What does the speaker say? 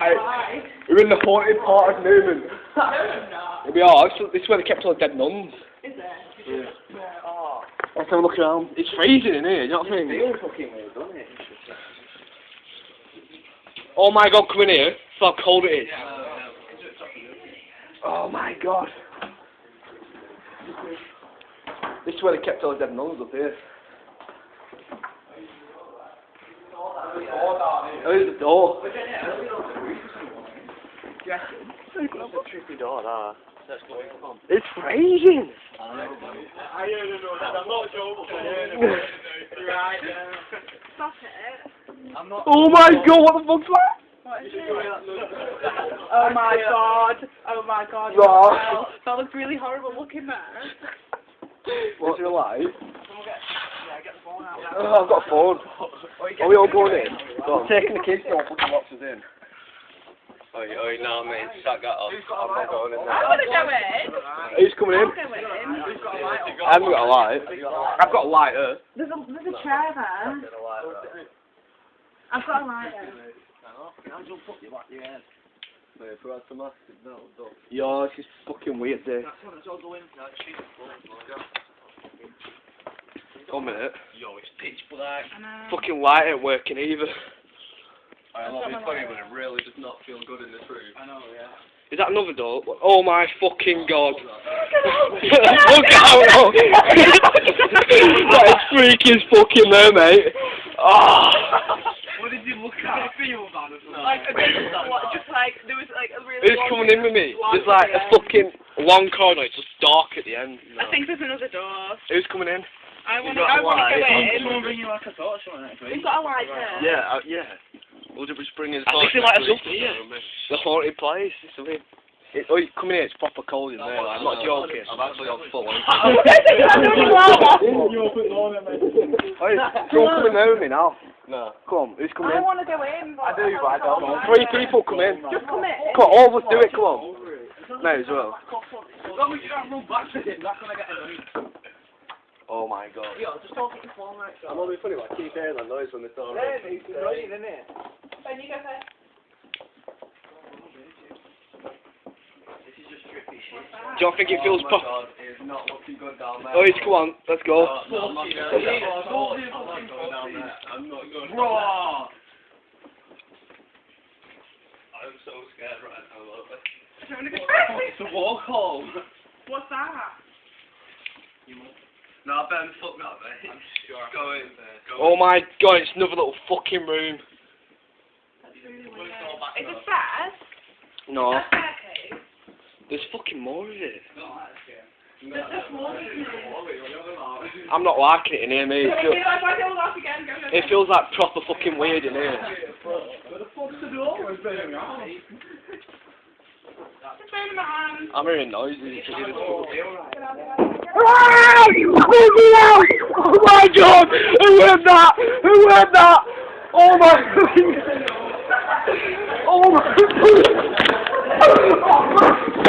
Why? We're in the haunted part of Newman. No. We are. This is where they kept all the dead nuns. Is it? Yeah. Oh. Let's have a look around. It's freezing in here, you know what I mean? It feels fucking weird, doesn't it? Oh my god, come in here. See how cold it is. Oh my god. This is where they kept all the dead nuns up here. Oh, there's the door. It's a tricky door, that. That's going on. It's freezing. I don't know that. I'm not joking. Right, stop it. I'm not. Oh my god, what the fuck's that? What is it? Oh my god. Oh my god. What? Wow. That looks really horrible looking there. What's your light? Get the phone out now. Oh, I've got a phone. Are we all going in? I'm taking the kids to put the boxes in. Oi, no, mate, sack that off. I'm not going in there. I want to go in. Who's coming in? I'll go in. I haven't got a light. I've got a lighter. There's a chair there. I've got a lighter. Yo, this is fucking weird, dude. 1 minute. Yo, it's pitch black. Fucking light ain't working either. I love it funny, but it really does not feel good in this room. I know, yeah. Is that another door? Oh my fucking god. Look out! That is freaky as fucking there, mate. Oh. What did you look at? Feel bad or something? Like, just like, there was like a really Who's coming in with me? There's like a fucking long corridor, it's just dark at the end. I think there's another door. Who's coming in? I want to go in. Someone bring you like a torch or something. We've got a light there. Yeah, yeah. We'll just bring his At least he light us up here. The haunted place. It's a bit... Oh, come in here, it's proper cold in there. I'm not joking. I'm actually on full. Oh, you're coming there with me now. No. Come on, who's coming in? I want to go in. I do, but I don't. 3 people come in. Just come in. Come on, all of us do it, come on. Mate, as well. We can't run back to him, that's when I get annoyed. Oh my god. Yo, just talk at your phone right now. I'm only funny, like, keep hearing that noise when they're talking. Yeah, it's annoying, isn't it? Ben, you go first. Do you think it feels proper? God, it's not looking good down there. Oh, come on, let's go. No, I'm not going down there. I'm not going down there. I'm so scared right now, love it. It's a walk home. What's that? No, Ben, fuck that, mate. I'm sure. Go in there. Oh my god, it's another little fucking room. That's really weird. Is it stairs? No, A staircase? there's fucking more of it. There's just more of it. I'm not liking it in here, mate. It feels like proper fucking weird in here. Where the fuck's the door? I'm hearing noises. Oh my god! Who heard that? Who heard that? Oh my god! Oh my god!